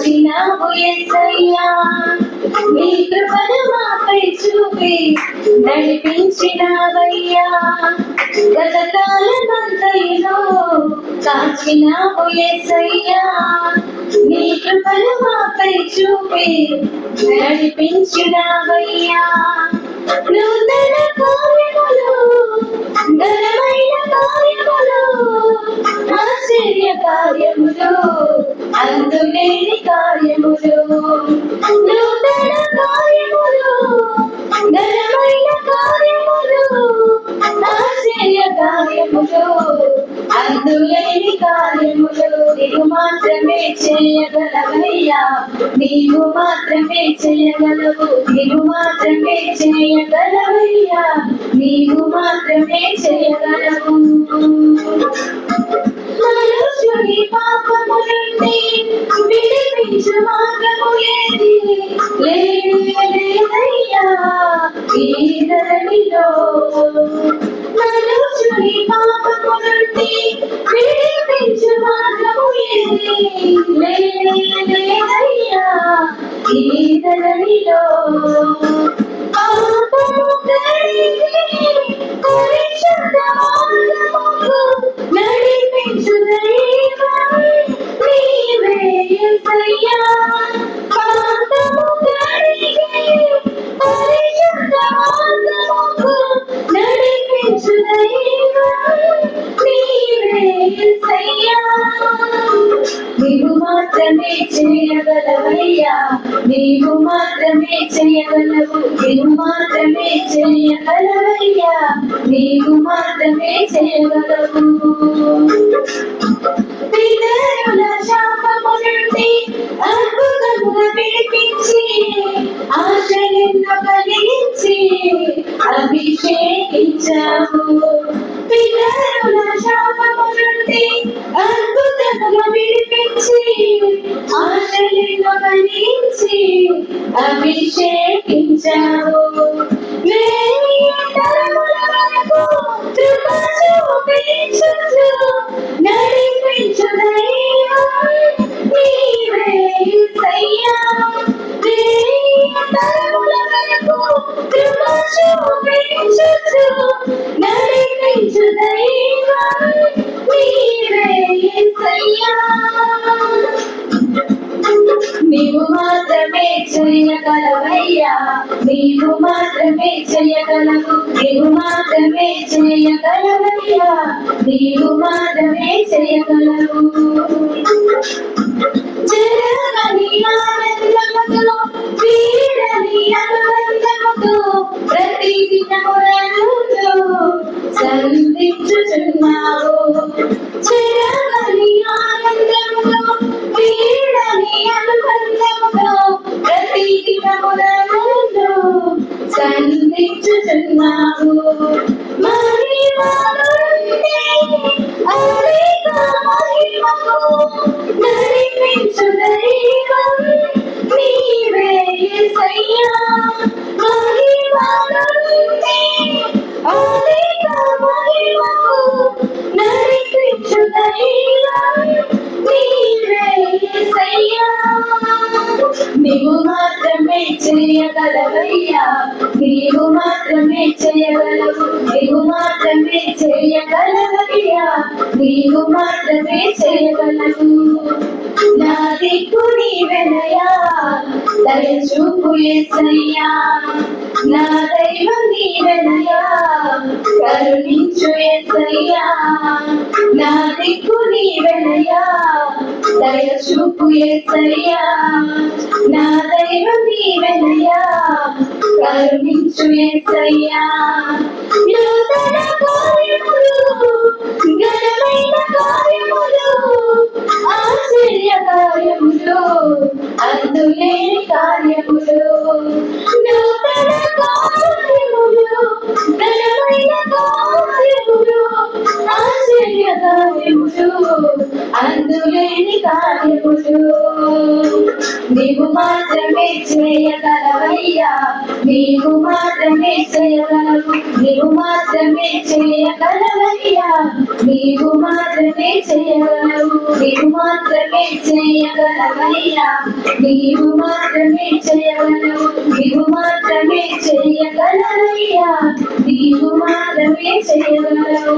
కాచినావు యేసయ్యా నీ కృపను మాపై చూపి నడిపించినావయ్యా గతకాలమంతయును కాచినావు యేసయ్యా నీ కృపను మాపై చూపి నడిపించినావయ్యా నూతన కార్యములు ఘనమైన కార్యములు ఆశ్చర్య కార్యములు అందులేని కార్యములు నూతన కార్యములు ఘనమైన కార్యములు ఆశ్చర్య కార్యములు అందులేని కార్యములు నీవు మాత్రమే చేయగలవయ్యా నీవు మాత్రమే చేయగలవు నీవు మాత్రమే చేయగలవయ్యా నీవు మాత్రమే చేయగలవు మనుషుని పాపము నుండి విడిపించు మార్గము ఏది లేదయ్యా ఈ ధరణిలో మనుషుని పాపము నుండి విడిపించు మార్గము ఏది లేదయ్యా ఈ ధరణిలో పాపము కడిగి పరిశుద్ధ మార్గముకు నడిపించు దైవం నీవే యేసయ్యా పాపము కడిగి పరిశుద్ధ మార్గముకు నడిపించు దైవం నీవే యేసయ్యా నీవు మాత్రమే చేయగలవయ్యా నీవు మాత్రమే చేయగలవు నీవు మాత్రమే చేయగలవయ్యా నీవు మాత్రమే చేయగలవు పితరుల శాపము నుండి అద్భుతముగా విడిపించి ఆశలను కలిగించి అభిషేకించావు పితరుల శాపము నుండి అద్భుతముగా విడిపించి ఆశలను కలిగించి అభిషేకించావు తరముల వరకు కృప చూపించు నడిపించు దైవం నీవే యేసయ్యా తరముల వరకు కృప చూపించు నడిపించు దైవం నీవే యేసయ్యా నీవు మాత్రమే చేయగలవయ్యా నీవు మాత్రమే చేయగలవు నీవు మాత్రమే చేయగలవయ్యా నీవు మాత్రమే చేయగలవు జరగని ఆనందముతో వీడని అనుబంధముతో ప్రతి దినములతో సంధించుచున్నావు జరగని ఆనందముతో వీడని అనుబంధముతో ప్రతి దినములతో సంధించుచున్నావు మహిమనుండి అధిక మహిమకు నడిపించు దైవం నీవే యేసయ్యా మహిమనుండి అధిక మహిమకు నడిపించు దైవం నీవే యేసయ్యా నీవు మాత్రమే చేయగలవయ్యా నీవు మాత్రమే చేయగలవు నీవు మాత్రమే చేయగలవయ్యా నీవు మాత్రమే చేయగలవు నా దిక్కు నీవెనయ్యా దయ చూపు యేసయ్యా నా దైవం నీవెనయ్యా కరుణించు యేసయ్యా నా దిక్కు నీవెనయ్యా దయ చూపు యేసయ్యా నా దైవం నీవెనయ్యా కరుణించు యేసయ్యా నూతన కార్యములు ఘనమైన కార్యములు ఆశ్చర్య కార్యములు అందులేని కార్యములు నూతన కార్యములు ఘనమైన కార్యములు ఆశ్చర్య కార్యములు కార్యములు అందులేని కార్యములు నీవు మాత్రమే చేయగలవయ్యా నీవు మాత్రమే చేయగలవు నీవు మాత్రమే చేయగలవయ్యా నీవు మాత్రమే చేయగలవు నీవు మాత్రమే చేయగలవయ్యా నీవు మాత్రమే చేయగలవు నీవు మాత్రమే చేయగలవయ్యా నీవు మాత్రమే చేయగలవు